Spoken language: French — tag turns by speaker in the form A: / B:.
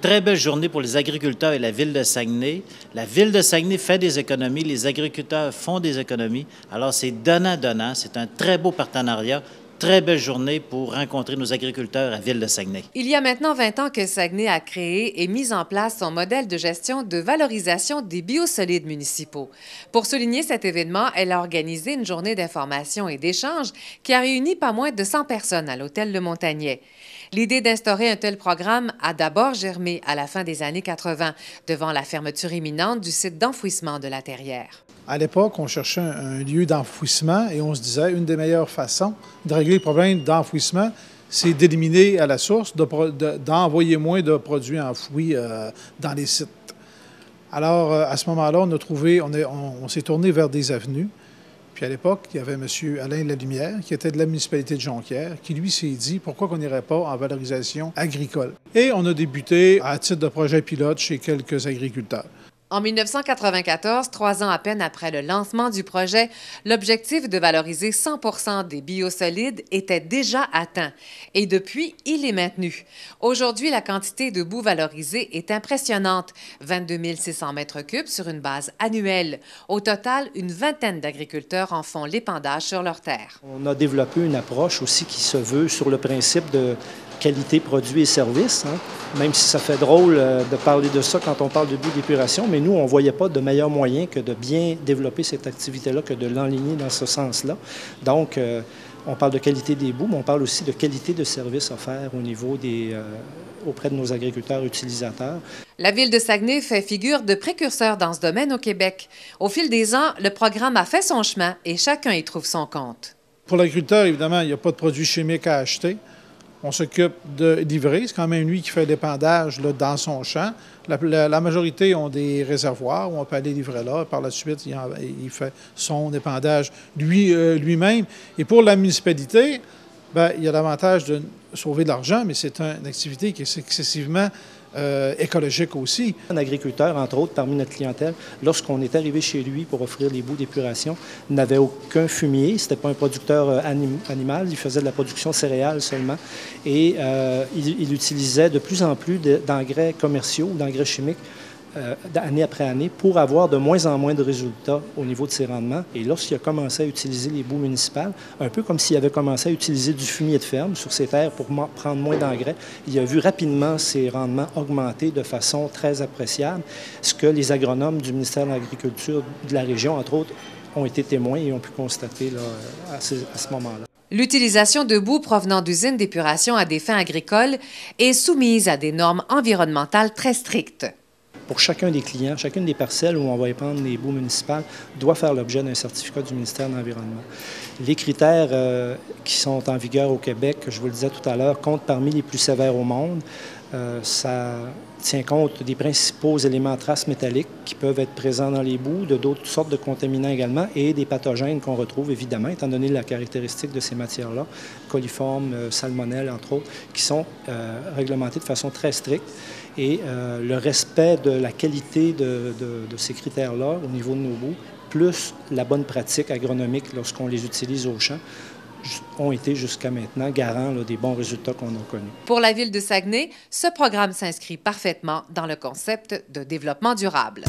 A: Très belle journée pour les agriculteurs et la ville de Saguenay. La ville de Saguenay fait des économies, les agriculteurs font des économies. Alors c'est donnant-donnant, c'est un très beau partenariat. Très belle journée pour rencontrer nos agriculteurs à Ville de Saguenay.
B: Il y a maintenant 20 ans que Saguenay a créé et mis en place son modèle de gestion de valorisation des biosolides municipaux. Pour souligner cet événement, elle a organisé une journée d'information et d'échange qui a réuni pas moins de 100 personnes à l'hôtel Le Montagnet. L'idée d'instaurer un tel programme a d'abord germé à la fin des années 80, devant la fermeture imminente du site d'enfouissement de la Terrière.
C: À l'époque, on cherchait un lieu d'enfouissement et on se disait une des meilleures façons de régler le problème d'enfouissement, c'est d'éliminer à la source, d'envoyer moins de produits enfouis dans les sites. Alors, à ce moment-là, on s'est tourné vers des avenues. Puis à l'époque, il y avait M. Alain Lalumière, qui était de la municipalité de Jonquière, qui lui s'est dit pourquoi on n'irait pas en valorisation agricole. Et on a débuté à titre de projet pilote chez quelques agriculteurs.
B: En 1994, 3 ans à peine après le lancement du projet, l'objectif de valoriser 100 des biosolides était déjà atteint. Et depuis, il est maintenu. Aujourd'hui, la quantité de boue valorisée est impressionnante, 22 600 mètres cubes sur une base annuelle. Au total, une vingtaine d'agriculteurs en font l'épandage sur leurs terres.
D: On a développé une approche aussi qui se veut sur le principe de qualité, produits et services, hein? Même si ça fait drôle de parler de ça quand on parle de boue d'épuration, mais nous, on ne voyait pas de meilleur moyen que de bien développer cette activité-là, que de l'enligner dans ce sens-là. Donc, on parle de qualité des boues, mais on parle aussi de qualité de services offerts au niveau auprès de nos agriculteurs utilisateurs.
B: La ville de Saguenay fait figure de précurseur dans ce domaine au Québec. Au fil des ans, le programme a fait son chemin et chacun y trouve son compte.
C: Pour l'agriculteur, évidemment, il n'y a pas de produits chimiques à acheter. On s'occupe de livrer. C'est quand même lui qui fait l'épandage dans son champ. La majorité ont des réservoirs où on peut aller livrer là. Par la suite, il fait son épandage lui-même. Et pour la municipalité, bien, il y a l'avantage de sauver de l'argent, mais c'est une activité qui est excessivement écologique aussi.
D: Un agriculteur, entre autres, parmi notre clientèle, lorsqu'on est arrivé chez lui pour offrir les boues d'épuration, n'avait aucun fumier. Ce n'était pas un producteur animal, il faisait de la production céréale seulement. Et il utilisait de plus en plus d'engrais commerciaux ou d'engrais chimiques année après année pour avoir de moins en moins de résultats au niveau de ses rendements. Et lorsqu'il a commencé à utiliser les boues municipales, un peu comme s'il avait commencé à utiliser du fumier de ferme sur ses terres pour prendre moins d'engrais, il a vu rapidement ses rendements augmenter de façon très appréciable, ce que les agronomes du ministère de l'Agriculture de la région, entre autres, ont été témoins et ont pu constater là, à ce moment-là.
B: L'utilisation de boue provenant d'usines d'épuration à des fins agricoles est soumise à des normes environnementales très strictes.
D: Pour chacun des clients, chacune des parcelles où on va épandre les boues municipales doit faire l'objet d'un certificat du ministère de l'Environnement. Les critères qui sont en vigueur au Québec, je vous le disais tout à l'heure, comptent parmi les plus sévères au monde. Ça tient compte des principaux éléments traces métalliques qui peuvent être présents dans les boues, de d'autres sortes de contaminants également et des pathogènes qu'on retrouve évidemment, étant donné la caractéristique de ces matières-là, coliformes, salmonelles entre autres, qui sont réglementés de façon très stricte. Et le respect de la qualité de ces critères-là au niveau de nos boues, plus la bonne pratique agronomique lorsqu'on les utilise au champ, ont été jusqu'à maintenant garants là, des bons résultats qu'on a connus.
B: Pour la ville de Saguenay, ce programme s'inscrit parfaitement dans le concept de développement durable.